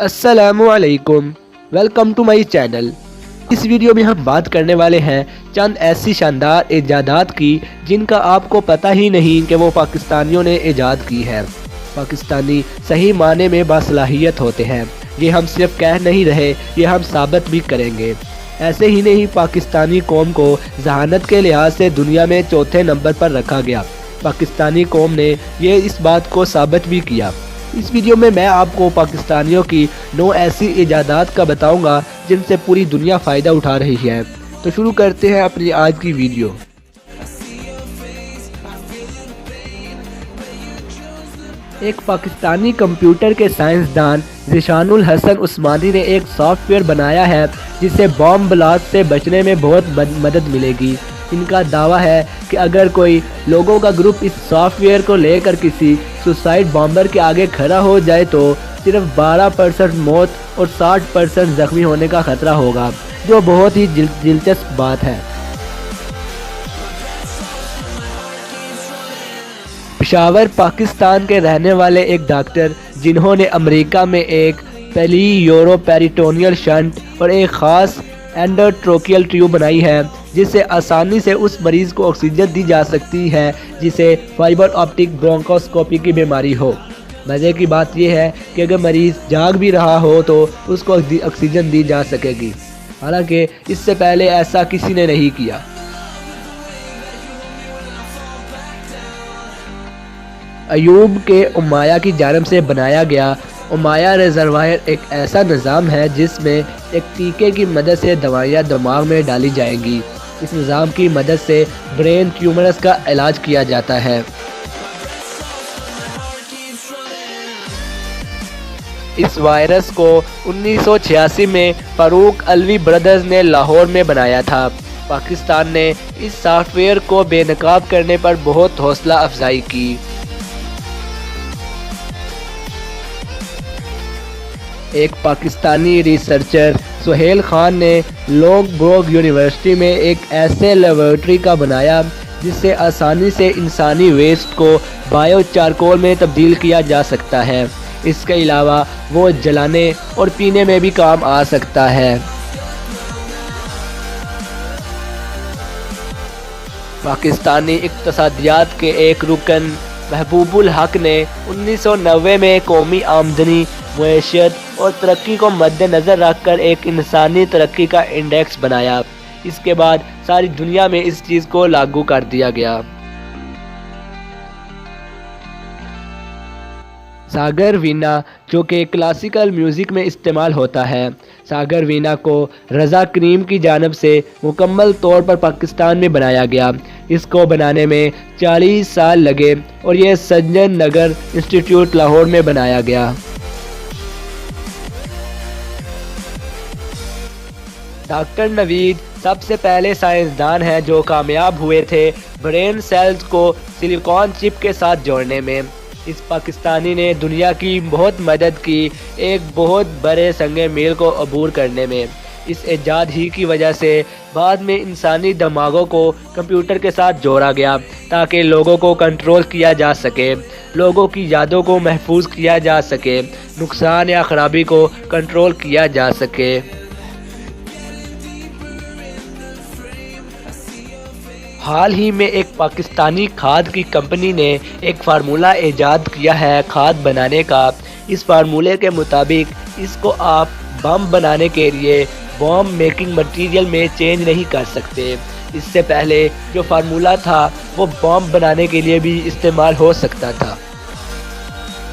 السلام علیکم، welcome to my channel. اس ویڈیو میں ہم بات کرنے والے ہیں چند ایسی شاندار ایجادات کی جن کا آپ کو پتہ ہی نہیں کہ وہ پاکستانیوں نے ایجاد کی ہے۔ پاکستانی صحیح معنی میں باصلاحیت ہوتے ہیں، یہ ہم صرف کہہ نہیں رہے، یہ ہم ثابت بھی کریں گے۔ ایسے ہی نہیں، پاکستانی قوم کو ذہانت کے لحاظ سے دنیا میں چوتھے نمبر پر رکھا گیا۔ پاکستانی قوم نے یہ اس بات کو ثابت بھی کیا۔ اس ویڈیو میں آپ کو پاکستانیوں کی 9 ایسی ایجادات کا بتاؤں گا جن سے پوری دنیا فائدہ اٹھا رہی ہے۔ تو شروع کرتے ہیں اپنی آج کی ویڈیو۔ ایک پاکستانی کمپیوٹر کے سائنسدان ذیشان الحسن عثمانی نے ایک سافٹ ویئر بنایا ہے جس سے بام بلاسٹ سے بچنے میں بہت مدد ملے گی۔ ان کا دعویٰ ہے کہ اگر کوئی لوگوں کا گروپ اس سافٹ ویئر کو لے کر کسی سوسائڈ بامبر کے آگے کھڑا ہو جائے تو صرف 12% موت اور 60% زخمی ہونے کا خطرہ ہوگا، جو بہت ہی دلچسپ بات ہے۔ پشاور پاکستان کے رہنے والے ایک ڈاکٹر جنہوں نے امریکہ میں ایک پلی یورو پیریٹونیل شنٹ اور ایک خاص اینڈوٹروکیل ٹیوب بنائی ہے جس سے آسانی سے اس مریض کو آکسیجن دی جا سکتی ہے جسے فائبر آپٹک برونکوسکوپی کی بیماری ہو۔ مزے کی بات یہ ہے کہ اگر مریض جاگ بھی رہا ہو تو اس کو آکسیجن دی جا سکے گی، حالانکہ اس سے پہلے ایسا کسی نے نہیں کیا۔ ایوب کے امیہ کی جانب سے بنایا گیا امیہ ریزروائر ایک ایسا نظام ہے جس میں ایک ٹیکے کی مدد سے دوائیاں دماغ میں ڈالی جائیں گی۔ اس نظام کی مدد سے برین ٹیومرز کا علاج کیا جاتا ہے۔ اس وائرس کو 1986 میں فاروق علوی برادرز نے لاہور میں بنایا تھا۔ پاکستان نے اس سافٹ ویئر کو بے نقاب کرنے پر بہت حوصلہ افزائی کی۔ ایک پاکستانی ریسرچر سہیل خان نے لونگ بروک یونیورسٹی میں ایک ایسے لیبارٹری کا بنایا جس سے آسانی سے انسانی ویسٹ کو بایو چارکول میں تبدیل کیا جا سکتا ہے۔ اس کے علاوہ وہ جلانے اور پینے میں بھی کام آ سکتا ہے۔ پاکستانی اقتصادیات کے ایک رکن محبوب الحق نے 1990 میں قومی آمدنی، معیشت اور ترقی کو مد نظر رکھ کر ایک انسانی ترقی کا انڈیکس بنایا۔ اس کے بعد ساری دنیا میں اس چیز کو لاگو کر دیا گیا۔ ساگر وینا، جو کہ کلاسیکل میوزک میں استعمال ہوتا ہے، ساگر وینا کو رضا کریم کی جانب سے مکمل طور پر پاکستان میں بنایا گیا۔ اس کو بنانے میں 40 سال لگے اور یہ سجن نگر انسٹیٹیوٹ لاہور میں بنایا گیا۔ ڈاکٹر نوید سب سے پہلے سائنسدان ہیں جو کامیاب ہوئے تھے برین سیلز کو سلیکون چپ کے ساتھ جوڑنے میں۔ اس پاکستانی نے دنیا کی بہت مدد کی ایک بہت بڑے سنگ میل کو عبور کرنے میں۔ اس ایجاد ہی کی وجہ سے بعد میں انسانی دماغوں کو کمپیوٹر کے ساتھ جوڑا گیا تاکہ لوگوں کو کنٹرول کیا جا سکے، لوگوں کی یادوں کو محفوظ کیا جا سکے، نقصان یا خرابی کو کنٹرول کیا جا سکے۔ حال ہی میں ایک پاکستانی کھاد کی کمپنی نے ایک فارمولہ ایجاد کیا ہے کھاد بنانے کا۔ اس فارمولے کے مطابق اس کو آپ بم بنانے کے لیے بام میکنگ مٹیریل میں چینج نہیں کر سکتے۔ اس سے پہلے جو فارمولہ تھا وہ بام بنانے کے لیے بھی استعمال ہو سکتا تھا۔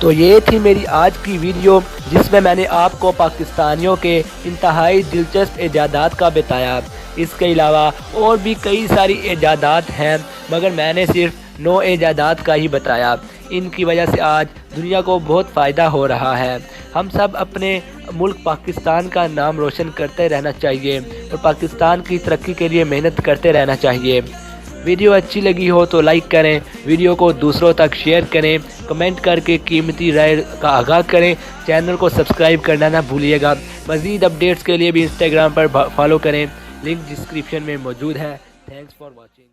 تو یہ تھی میری آج کی ویڈیو جس میں نے آپ کو پاکستانیوں کے انتہائی دلچسپ ایجادات کا بتایا۔ اس کے علاوہ اور بھی کئی ساری ایجادات ہیں مگر میں نے صرف 9 ایجادات کا ہی بتایا۔ ان کی وجہ سے آج دنیا کو بہت فائدہ ہو رہا ہے۔ ہم سب اپنے ملک پاکستان کا نام روشن کرتے رہنا چاہیے اور پاکستان کی ترقی کے لیے محنت کرتے رہنا چاہیے۔ ویڈیو اچھی لگی ہو تو لائک کریں، ویڈیو کو دوسروں تک شیئر کریں، کمنٹ کر کے قیمتی رائے کا آگاہ کریں، چینل کو سبسکرائب کرنا نہ بھولیے گا۔ مزید اپڈیٹس کے لیے بھی انسٹاگرام پر فالو کریں، لنک ڈسکرپشن میں موجود ہے۔ Thanks for watching.